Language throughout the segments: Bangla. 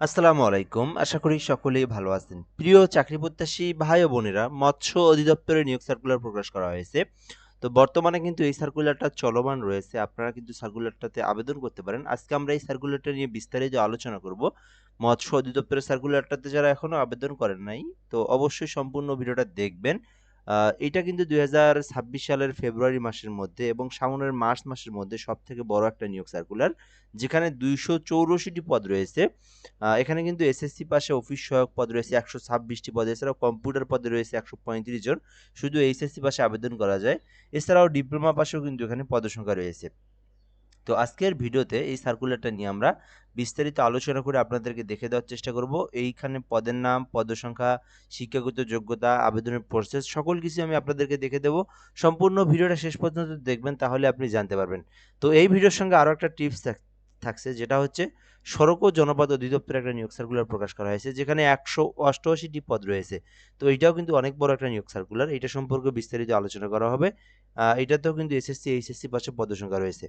আসসালামু আলাইকুম। আশা করি সকলেই ভালো আছেন। প্রিয় চাকরি প্রত্যাশী ভাই ও বোনেরা, মৎস্য অধিদপ্তরের নিয়োগ সার্কুলার প্রকাশ করা হয়েছে। তো বর্তমানে কিন্তু এই সার্কুলারটা চলমান রয়েছে। আপনারা কিন্তু সার্কুলারটাতে আবেদন করতে পারেন। আজকে আমরা এই সার্কুলারটা নিয়ে বিস্তারিত আলোচনা করব। মৎস্য অধিদপ্তরের সার্কুলারটাতে যারা এখনো আবেদন করেন নাই, তো অবশ্যই সম্পূর্ণ ভিডিওটা দেখবেন। এটা কিন্তু ২০২৬ সালের ফেব্রুয়ারি মাসের মধ্যে এবং সামনের মার্চ মাসের মধ্যে সবথেকে বড় একটা নিয়োগ সার্কুলার, যেখানে ২৮৪টি পদ রয়েছে। এখানে কিন্তু এসএসসি পাশে অফিস সহায়ক পদ রয়েছে ১২৬টি পদ, এছাড়াও কম্পিউটার পদে রয়েছে ১৩৫ জন। শুধু এইচএসসি পাশে আবেদন করা যায়। এছাড়াও ডিপ্লোমা পাশেও কিন্তু এখানে পদসংখ্যা রয়েছে। তো আজকের ভিডিওতে এই সার্কুলারটা নিয়ে আমরা বিস্তারিত আলোচনা করে আপনাদেরকে দেখে দেওয়ার চেষ্টা করব। এইখানে পদের নাম, পদসংখ্যা, শিক্ষাগত যোগ্যতা, আবেদনের প্রসেস সকল কিছু আমি আপনাদেরকে দেখে দেব। সম্পূর্ণ ভিডিওটা শেষ পর্যন্ত দেখবেন, তাহলে আপনি জানতে পারবেন। তো এই ভিডিওর সঙ্গে আরও একটা টিপস থাকছে, যেটা হচ্ছে সড়ক ও জনপথ অধিদপ্তরের একটা নিয়োগ সার্কুলার প্রকাশ করা হয়েছে, যেখানে ১৮৮টি পদ রয়েছে। তো এইটাও কিন্তু অনেক বড় একটা নিয়োগ সার্কুলার। এটা সম্পর্কে বিস্তারিত আলোচনা করা হবে। এটাতেও কিন্তু এসএসসি, এইচএসসি পাশে পদসংখ্যা রয়েছে।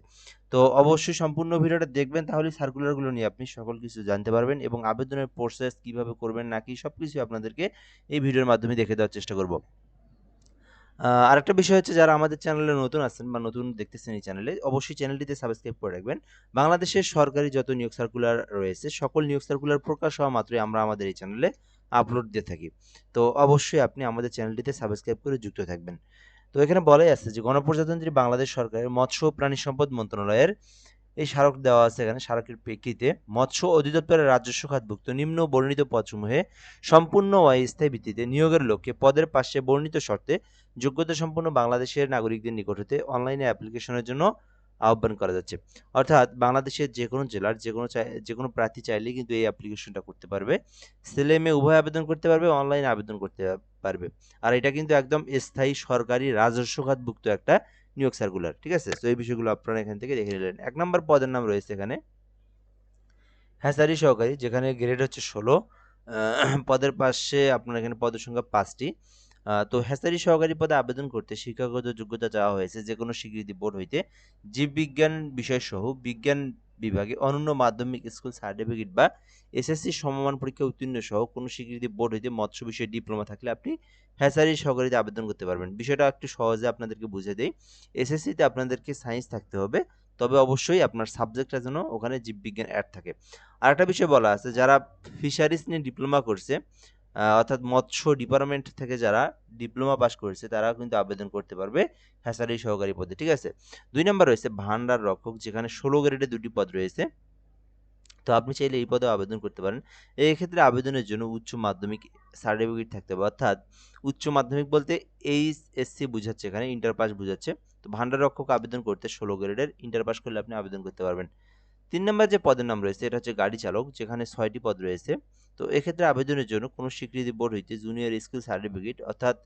তো অবশ্যই সম্পূর্ণ ভিডিওটা দেখবেন, তাহলে সার্কুলারগুলো নিয়ে আপনি সকল কিছু জানতে পারবেন এবং আবেদনের প্রসেস কিভাবে করবেন না কি সবকিছু আপনাদেরকে এই ভিডিওর মাধ্যমে দেখে দেওয়ার চেষ্টা করব। আরেকটা বিষয় হচ্ছে, যারা আমাদের চ্যানেলে নতুন আছেন বা নতুন দেখতেছেন এই চ্যানেলে, অবশ্যই চ্যানেলটিতে সাবস্ক্রাইব করে রাখবেন। বাংলাদেশের সরকারি যত নিয়োগ সার্কুলার রয়েছে, সকল নিয়োগ সার্কুলার প্রকাশ হওয়া মাত্রই আমরা আমাদের এই চ্যানেলে আপলোড দিয়ে থাকি। তো অবশ্যই আপনি আমাদের চ্যানেলটিতে সাবস্ক্রাইব করে যুক্ত থাকবেন। তো এখানে বলাই আছে যে গণপ্রজাতন্ত্রী বাংলাদেশ সরকারের মৎস্য ও প্রাণী সম্পদ মন্ত্রণালয়ের এই স্মারক দেওয়া আছে এখানে। স্মারকের প্রেক্ষিতে মৎস্য অধিদপ্তরের রাজস্ব খাতভুক্ত নিম্ন বর্ণিত পদসমূহে সম্পূর্ণ ও স্থায়ী ভিত্তিতে নিয়োগের লক্ষ্যে পদের পাশে বর্ণিত শর্তে যোগ্যতা সম্পন্ন বাংলাদেশের নাগরিকদের নিকট হতে অনলাইনে অ্যাপ্লিকেশনের জন্য আহ্বান করা যাচ্ছে। অর্থাৎ বাংলাদেশের যে কোনো জেলার যে কোনো প্রার্থী চাইলেই কিন্তু এই অ্যাপ্লিকেশনটা করতে পারবে। ছেলে মেয়ে উভয় আবেদন করতে পারবে, অনলাইনে আবেদন করতে পারবে। আর এটা কিন্তু একদম স্থায়ী সরকারি রাজস্ব খাতভুক্ত একটা নিয়োগ সার্কুলার। ঠিক আছে? তো এই বিষয়গুলো আপনারা এখান থেকে দেখে নিলেন। ১ নম্বর পদের নাম রয়েছে এখানে হ্যাচারি সহকারী, যেখানে গ্রেড হচ্ছে ১৬। পদের পাশে আপনার এখানে পদের সংখ্যা ৫টি। তো হ্যাচারি সহকারী পদে আবেদন করতে শিক্ষাগত যোগ্যতা চাওয়া হয়েছে যেকোনো স্বীকৃতি বোর্ড হইতে জীববিজ্ঞান বিষয়সহ বিজ্ঞান বিভাগে অনন্য মাধ্যমিক স্কুল সার্টিফিকেট বা এসএসসি সমমান পরীক্ষা উত্তীর্ণ সহ কোনো স্বীকৃতি বোর্ড হইতে মৎস্য বিষয়ে ডিপ্লোমা থাকলে আপনি হ্যাচারি সহকারীতে আবেদন করতে পারবেন। বিষয়টা একটু সহজে আপনাদেরকে বুঝিয়ে দেই। এসএসসিতে আপনাদেরকে সায়েন্স থাকতে হবে, তবে অবশ্যই আপনার সাবজেক্টটা যেন ওখানে জীববিজ্ঞান অ্যাড থাকে। আরেকটা বিষয় বলা আছে, যারা ফিশারিজ নিয়ে ডিপ্লোমা করছে, অর্থাৎ মৎস্য ডিপার্টমেন্ট থেকে যারা ডিপ্লোমা পাস করেছে, তারাও কিন্তু আবেদন করতে পারবে হ্যাচারি সহকারী পদে। ঠিক আছে? ২ নাম্বার রয়েছে ভান্ডার রক্ষক, যেখানে ১৬ গ্রেডে ২টি পদ রয়েছে। তো আপনি চাইলে এই পদেও আবেদন করতে পারেন। এই ক্ষেত্রে আবেদনের জন্য উচ্চ মাধ্যমিক সার্টিফিকেট থাকতে হবে। অর্থাৎ উচ্চ মাধ্যমিক বলতে এইচএসসি বুঝাচ্ছে এখানে, ইন্টার পাস বুঝাচ্ছে। তো ভান্ডার রক্ষক আবেদন করতে ১৬ গ্রেডের ইন্টার পাস করলে আপনি আবেদন করতে পারবেন। ৩ নাম্বার যে পদের নাম রয়েছে, এটা হচ্ছে গাড়ি চালক, যেখানে ৬টি পদ রয়েছে। তো এক্ষেত্রে আবেদনের জন্য কোনো স্বীকৃতি বোর্ড হইতে জুনিয়র স্কিল সার্টিফিকেট অর্থাৎ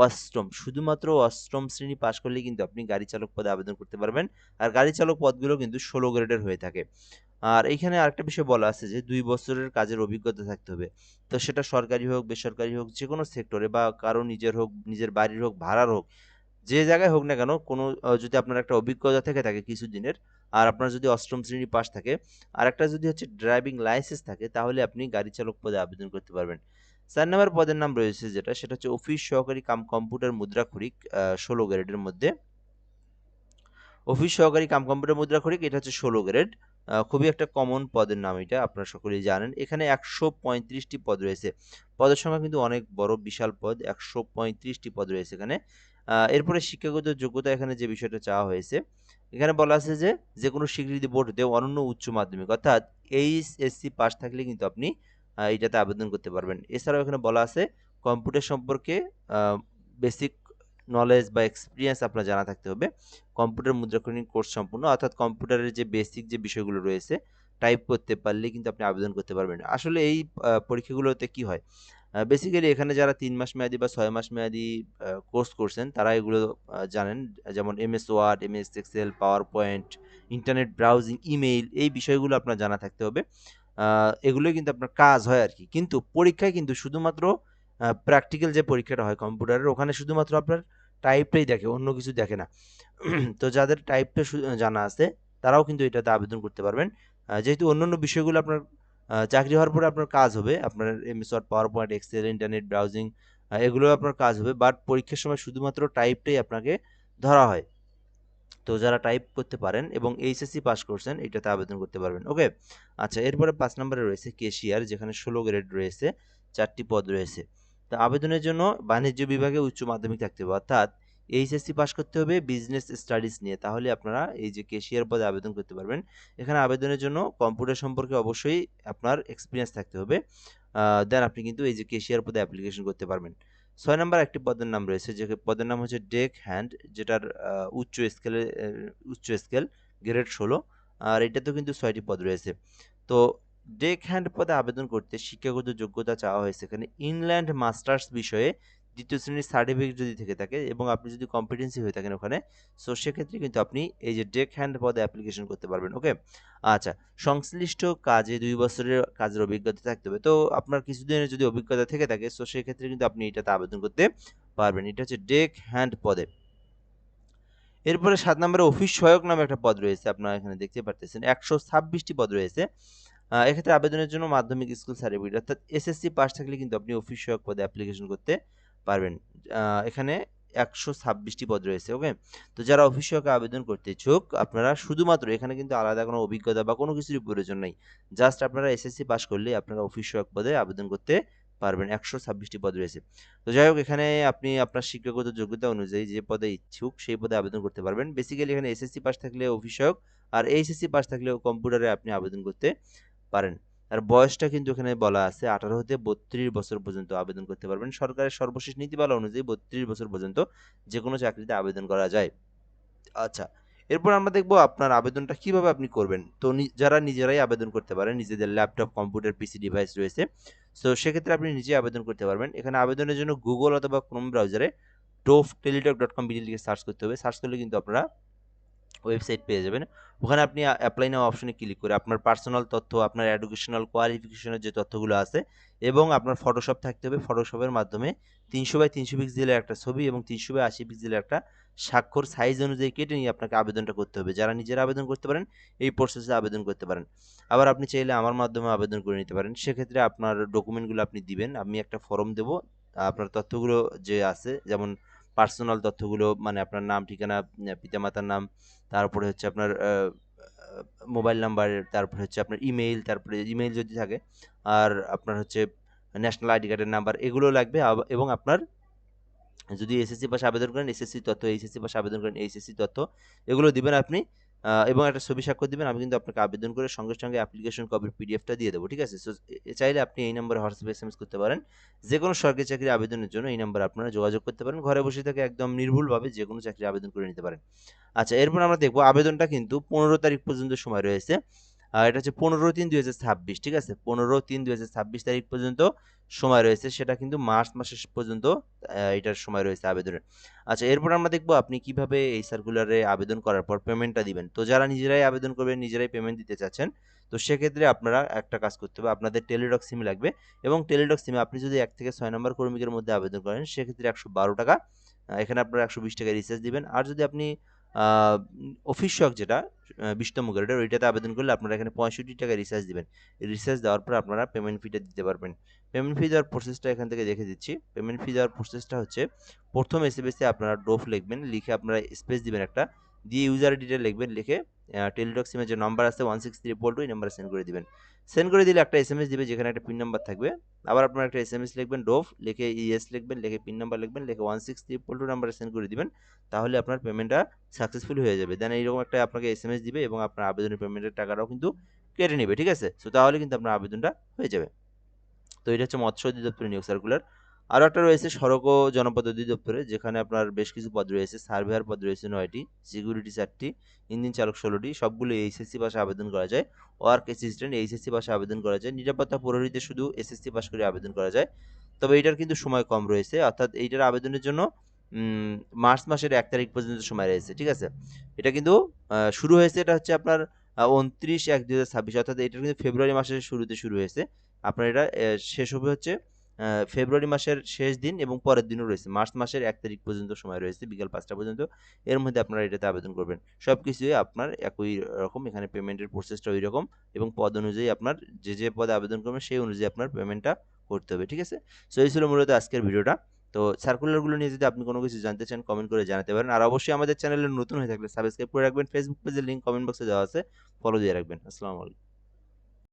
অষ্টম, শুধুমাত্র অষ্টম শ্রেণী পাস করলেই কিন্তু আপনি গাড়ি চালক পদে আবেদন করতে পারবেন। আর গাড়ি চালক পদগুলো কিন্তু ১৬ গ্রেডের হয়ে থাকে। আর এইখানে আরেকটা বিষয় বলা আছে যে ২ বছরের কাজের অভিজ্ঞতা থাকতে হবে। তো সেটা সরকারি হোক, বেসরকারি হোক, যেকোনো সেক্টরে বা কারো নিজের হোক, নিজের বাড়ির হোক, ভাড়ার হোক, যে জায়গায় হোক না কেন, কোনো যদি আপনার একটা অভিজ্ঞতা থেকে থাকে কিছুদিনের, আর আপনার যদি অষ্টম শ্রেণী পাস থাকে, আর একটা যদি হচ্ছে ড্রাইভিং লাইসেন্স থাকে, তাহলে আপনি গাড়ি চালক পদে আবেদন করতে পারবেন। ৪ নম্বর পদের নাম রয়েছে যেটা, সেটা হচ্ছে অফিস সহকারী কাম কম্পিউটার মুদ্রাক্ষরিক, ১৬ গ্রেডের মধ্যে। অফিস সহকারী কাম কম্পিউটার মুদ্রাক্ষরিক, এটা হচ্ছে ১৬ গ্রেড। খুবই একটা কমন পদের নাম এটা, আপনারা সকলেই জানেন। এখানে ১৩৫টি পদ রয়েছে। পদের সংখ্যা কিন্তু অনেক বড়, বিশাল পদ। ১৩৫টি পদ রয়েছে এখানে। এরপরে শিক্ষাগত যোগ্যতা, এখানে যে বিষয়টা চাওয়া হয়েছে, এখানে বলা আছে যে যেকোনো স্বীকৃতি বোর্ড হতে অনন্য উচ্চ মাধ্যমিক অর্থাৎ এইচএসসি পাস থাকলে কিন্তু আপনি এটাতে আবেদন করতে পারবেন। এছাড়াও এখানে বলা আছে কম্পিউটার সম্পর্কে বেসিক নলেজ বা এক্সপিরিয়েন্স আপনার জানা থাকতে হবে। কম্পিউটার মুদ্রাক্ষরিক কোর্স সম্পূর্ণ, অর্থাৎ কম্পিউটারের যে বেসিক যে বিষয়গুলো রয়েছে, টাইপ করতে পারলেই কিন্তু আপনি আবেদন করতে পারবেন। আসলে এই পরীক্ষাগুলোতে কি হয়? বেসিক্যালি এখানে যারা ৩ মাস মেয়াদি বা ৬ মাস মেয়াদি কোর্স করছেন, তারা এগুলো জানেন। যেমন MS Word, MS Excel, PowerPoint, internet browsing, email, এই বিষয়গুলো আপনার জানা থাকতে হবে। এগুলোই কিন্তু আপনার কাজ হয় আরকি। কিন্তু পরীক্ষায় কিন্তু শুধুমাত্র প্র্যাকটিক্যাল যে পরীক্ষাটা হয় কম্পিউটারের, ওখানে শুধুমাত্র আপনার টাইপটাই দেখে, অন্য কিছু দেখে না। তো যাদের টাইপটা জানা আছে, তারাও কিন্তু এটাতে আবেদন করতে পারবেন। যেহেতু অন্যান্য বিষয়গুলো আপনার চাকরি হওয়ার পরে আপনার কাজ হবে আপনার MS Word, PowerPoint, Excel, internet browsing, এগুলো আপনার কাজ হবে, বাট পরীক্ষার সময় শুধুমাত্র টাইপটাই আপনাকে ধরা হয়। তো যারা টাইপ করতে পারেন এবং এইচএসসি পাস করছেন এটাতে আবেদন করতে পারবেন। ওকে, আচ্ছা, এরপরে 5 নম্বরে রয়েছে কেশিয়ার, যেখানে 16 গ্রেড রয়েছে, 4টি পদ রয়েছে। তো আবেদনের জন্য বাণিজ্য বিভাগে উচ্চ মাধ্যমিক থাকতে হবে, অর্থাৎ এইচএসসি পাস করতে হবে বিজনেস স্টাডিজ নিয়ে, তাহলে আপনারা এই যে কেশিয়ার পদে আবেদন করতে পারবেন। এখানে আবেদনের জন্য কম্পিউটার সম্পর্কে অবশ্যই আপনার এক্সপিরিয়েন্স থাকতে হবে, দেন আপনি কিন্তু এই যে কেশিয়ার পদে অ্যাপ্লিকেশন করতে পারবেন। 6 নম্বর একটি পদের নাম রয়েছে, যে পদের নাম হচ্ছে ডেক হ্যান্ড, যেটার উচ্চ স্কেল গ্রেড 16, আর এটাতেও কিন্তু 6টি পদ রয়েছে। তো ডেক হ্যান্ড পদে আবেদন করতে শিক্ষাগত যোগ্যতা চাওয়া হয়েছে এখানে ইনল্যান্ড মাস্টার্স বিষয়ে 2য় শ্রেণীর সার্টিফিকেট যদি থেকে থাকে এবং আপনি যদি কম্পিটেন্সি হয়ে থাকেন ওখানে, সো সেক্ষেত্রে কিন্তু আপনি এই যে ডেক হ্যান্ড পদে অ্যাপ্লিকেশন করতে পারবেন। ওকে, আচ্ছা, সংশ্লিষ্ট কাজে 2 বছরের কাজের অভিজ্ঞতা থাকতে হবে। তো আপনার কিছুদিনের যদি অভিজ্ঞতা থেকে থাকে, সো সেক্ষেত্রে কিন্তু আপনি এটাতে আবেদন করতে পারবেন। এটা হচ্ছে ডেক হ্যান্ড পদে। এরপরে 7 নম্বরে অফিস সহায়ক নামে একটা পদ রয়েছে, আপনারা এখানে দেখতে পারতেছেন 126টি পদ রয়েছে। এক্ষেত্রে আবেদনের জন্য মাধ্যমিক স্কুল সার্টিফিকেট অর্থাৎ এসএসসি পাস থাকলে কিন্তু আপনি অফিস সহায়ক পদে অ্যাপ্লিকেশন করতে পারবেন। এখানে 126টি পদ রয়েছে। ওকে, তো যারা অফিস সহায়কে আবেদন করতে ইচ্ছুক, আপনারা শুধুমাত্র এখানে কিন্তু আলাদা কোনো অভিজ্ঞতা বা কোনো কিছুরই প্রয়োজন নেই, জাস্ট আপনারা এসএসসি পাস করলেই আপনারা অফিস সহায়ক পদে আবেদন করতে পারবেন। 126টি পদ রয়েছে। তো যাই হোক, এখানে আপনি আপনার শিক্ষাগত যোগ্যতা অনুযায়ী যে পদে ইচ্ছুক সেই পদে আবেদন করতে পারবেন। বেসিক্যালি এখানে এসএসসি পাস থাকলে অফিস সহায়ক, আর এইচএসসি পাস থাকলেও কম্পিউটারে আপনি আবেদন করতে পারেন। আর বয়সটা কিন্তু এখানে বলা আছে 18 হতে 32 বছর পর্যন্ত আবেদন করতে পারবেন। সরকারের সর্বশেষ নীতিমালা অনুযায়ী 32 বছর পর্যন্ত যেকোনো চাকরিতে আবেদন করা যায়। আচ্ছা, এরপর আমরা দেখব আপনার আবেদনটা কিভাবে আপনি করবেন। তো যারা নিজেরাই আবেদন করতে পারেন, নিজেদের ল্যাপটপ, কম্পিউটার, পিসি ডিভাইস রয়েছে, সো সেক্ষেত্রে আপনি নিজে আবেদন করতে পারবেন। এখানে আবেদনের জন্য গুগল অথবা ক্রোম ব্রাউজারে tovteletalk.com বিডি লিখে সার্চ করতে হবে। সার্চ করলে কিন্তু আপনারা ওয়েবসাইট পেয়ে যাবেন। ওখানে আপনি অ্যাপ্লাই নাও অপশনে ক্লিক করে আপনার পার্সোনাল তথ্য, আপনার এডুকেশনাল কোয়ালিফিকেশনের যে তথ্যগুলো আছে এবং আপনার ফটোশপ থাকতে হবে। ফটোশপের মাধ্যমে 300 বাই 300 পিক্সেলের একটা ছবি এবং 300 বাই 80 পিক্সেলের একটা স্বাক্ষর সাইজ অনুযায়ী কেটে নিয়ে আপনাকে আবেদনটা করতে হবে। যারা নিজেরা আবেদন করতে পারেন এই প্রসেসে আবেদন করতে পারেন। আবার আপনি চাইলে আমার মাধ্যমে আবেদন করে নিতে পারেন। সেক্ষেত্রে আপনার ডকুমেন্টগুলো আপনি দিবেন। আমি একটা ফর্ম দেব। আপনার তথ্যগুলো যে আছে, যেমন পার্সোনাল তথ্যগুলো, মানে আপনার নাম, ঠিকানা, পিতামাতার নাম, তারপরে হচ্ছে আপনার মোবাইল নাম্বার, তারপরে হচ্ছে আপনার ইমেইল, তারপরে ইমেইল যদি থাকে, আর আপনার হচ্ছে ন্যাশনাল আইডি কার্ডের নাম্বার, এগুলো লাগবে। এবং আপনার যদি এসএসসি পাশে আবেদন করেন এসএসসি তথ্য, এইচএসসি পাশে আবেদন করেন এইচএসসি তথ্য, এগুলো দিবেন আপনি, এবং একটা ছবি স্বাক্ষর দিবেন। আমি কিন্তু আপনাকে আবেদন করে সঙ্গে সঙ্গে অ্যাপ্লিকেশন কপির পিডিএফটা দিয়ে দেবো, ঠিক আছে? সো চাইলে আপনি এই নম্বরে হোয়াটসঅ্যাপে এসএমএস করতে পারেন। যে কোনো সরকারি চাকরি আবেদনের জন্য এই নম্বরে আপনারা যোগাযোগ করতে পারেন। ঘরে বসে থেকে একদম নির্ভুলভাবে যে কোনো চাকরি আবেদন করে নিতে পারেন। আচ্ছা, এরপর আমরা দেখব আবেদনটা কিন্তু 15 তারিখ পর্যন্ত সময় রয়েছে। এটা হচ্ছে 15/3/2026, ঠিক আছে? 15/3/2026 তারিখ পর্যন্ত সময় রয়েছে। সেটা কিন্তু মার্চ মাসের পর্যন্ত এটার সময় রয়েছে আবেদনের। আচ্ছা, এরপর আমরা দেখব আপনি কিভাবে এই সার্কুলারে আবেদন করার পর পেমেন্টটা দিবেন। তো যারা নিজেরাই আবেদন করবেন, নিজেরাই পেমেন্ট দিতে চাচ্ছেন, তো সেক্ষেত্রে আপনারা একটা কাজ করতে হবে। আপনাদের টেলিটক সিম লাগবে এবং টেলিটক সিমে আপনি যদি 1 থেকে 6 নম্বর কর্মীকের মধ্যে আবেদন করেন, সেক্ষেত্রে 112 টাকা, এখানে আপনারা 120 টাকা রিচার্জ দিবেন। আর যদি আপনি আ অফিস সহায়ক যেটা 20তম গ্রেডের, ওইটাতে আবেদন করলে আপনারা এখানে 65 টাকা রিচার্জ দিবেন। রিচার্জ দেওয়ার পর আপনারা পেমেন্ট ফিটা দিতে পারবেন। পেমেন্ট ফি দেওয়ার প্রসেসটা এখান থেকে দেখে দিচ্ছি। পেমেন্ট ফি দেওয়ার প্রসেসটা হচ্ছে, প্রথম এসএমএসে আপনারা ডোফ লিখবেন, লিখে আপনারা স্পেস দিবেন একটা, দিয়ে ইউজার ডিটেইল লিখবেন, লিখে টেলিটক সিমের যে নাম্বার আছে 16322 এই নাম্বারে সেন্ড করে দিবেন। সেন্ড করে দিলে একটা এসএমএস দিবে যেখানে একটা পিন নাম্বার থাকবে। আবার আপনারা একটা এসএমএস লিখবেন ডোফ, লিখে ইয়েস লিখবেন, লিখে পিন নাম্বার লিখবেন, লিখে 16322 নাম্বারে সেন্ড করে দিবেন। তাহলে আপনার পেমেন্টটা সাকসেসফুল হয়ে যাবে। দেন এইরকম একটা আপনাকে এসএমএস দিবে এবং আপনার আবেদনের পেমেন্টের টাকাটাও কিন্তু কেটে নেবে, ঠিক আছে? সো তাহলে কিন্তু আপনার আবেদনটা হয়ে যাবে। তো এটা হচ্ছে মৎস্য অধিদপ্তরের নিয়োগ সার্কুলার। আরও একটা রয়েছে সড়ক ও জনপথ অধিদপ্তরে, যেখানে আপনার বেশ কিছু পদ রয়েছে। সার্ভেয়ার পদ রয়েছে 9টি, সিকিউরিটি 4টি, ইঞ্জিন চালক 16টি, সবগুলো এইচএসসি পাশে আবেদন করা যায়। ওয়ার্ক অ্যাসিস্ট্যান্ট এইচএসসি পাশে আবেদন করা যায়। নিরাপত্তা প্রহরীতে শুধু এসএসসি পাস করে আবেদন করা যায়। তবে এইটার কিন্তু সময় কম রয়েছে, অর্থাৎ এইটার আবেদনের জন্য মার্চ মাসের 1 তারিখ পর্যন্ত সময় রয়েছে, ঠিক আছে? এটা কিন্তু শুরু হয়েছে, এটা হচ্ছে আপনার 29/1/2026, অর্থাৎ এটা কিন্তু ফেব্রুয়ারি মাসের শুরুতে শুরু হয়েছে। আপনার এটা শেষ হবে হচ্ছে ফেব্রুয়ারি মাসের শেষ দিন এবং পরের দিনও রয়েছে। মার্চ মাসের ১ তারিখ পর্যন্ত সময় রয়েছে বিকাল ৫টা পর্যন্ত। এর মধ্যে আপনারা এটাতে আবেদন করবেন। সবকিছুই আপনার একই রকম, এখানে পেমেন্টের প্রসেসটা ঐরকম এবং পদ অনুযায়ী আপনার যে পদে আবেদন করবেন সেই অনুযায়ী আপনার পেমেন্টটা করতে হবে, ঠিক আছে? সো এই ছিল মূলত আজকের ভিডিওটা। তো সার্কুলারগুলো নিয়ে যদি আপনি কোনো কিছু জানতে চান কমেন্ট করে জানাতে পারেন। আর অবশ্যই আমাদের চ্যানেলে নতুন হয়ে থাকলে সাবস্ক্রাইব করে রাখবেন। ফেসবুক পেজের লিংক কমেন্ট বক্সে দেওয়া আছে, ফলো দিয়ে রাখবেন। আসসালামু আলাইকুম।